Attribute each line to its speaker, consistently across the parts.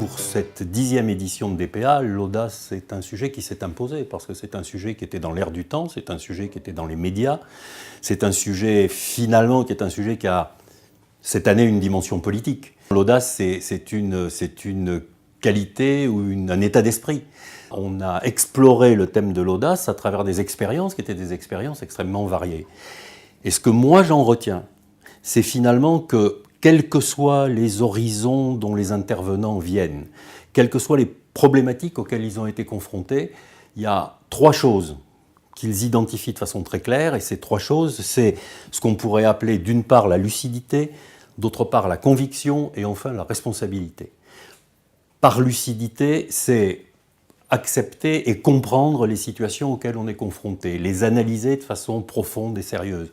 Speaker 1: Pour cette 10e édition de DPA, l'audace, c'est un sujet qui s'est imposé, parce que c'est un sujet qui était dans l'air du temps, c'est un sujet qui était dans les médias, c'est un sujet, finalement, qui est un sujet qui a, cette année, une dimension politique. L'audace, c'est une qualité ou un état d'esprit. On a exploré le thème de l'audace à travers des expériences qui étaient des expériences extrêmement variées. Et ce que moi j'en retiens, c'est finalement que, quels que soient les horizons dont les intervenants viennent, quelles que soient les problématiques auxquelles ils ont été confrontés, il y a trois choses qu'ils identifient de façon très claire, et ces trois choses, c'est ce qu'on pourrait appeler d'une part la lucidité, d'autre part la conviction, et enfin la responsabilité. Par lucidité, c'est accepter et comprendre les situations auxquelles on est confronté, les analyser de façon profonde et sérieuse.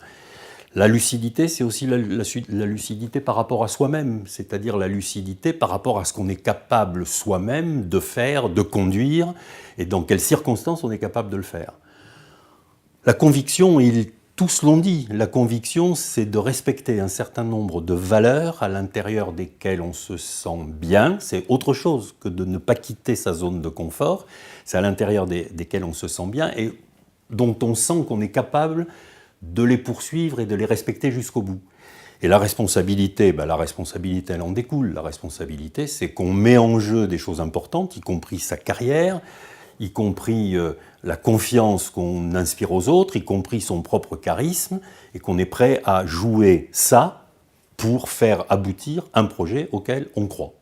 Speaker 1: La lucidité, c'est aussi la lucidité par rapport à soi-même, c'est-à-dire la lucidité par rapport à ce qu'on est capable soi-même de faire, de conduire, et dans quelles circonstances on est capable de le faire. La conviction, tous l'ont dit, la conviction, c'est de respecter un certain nombre de valeurs à l'intérieur desquelles on se sent bien. C'est autre chose que de ne pas quitter sa zone de confort. C'est à l'intérieur desquelles on se sent bien et dont on sent qu'on est capable de les poursuivre et de les respecter jusqu'au bout. Et la responsabilité, elle en découle. La responsabilité, c'est qu'on met en jeu des choses importantes, y compris sa carrière, y compris la confiance qu'on inspire aux autres, y compris son propre charisme, et qu'on est prêt à jouer ça pour faire aboutir un projet auquel on croit.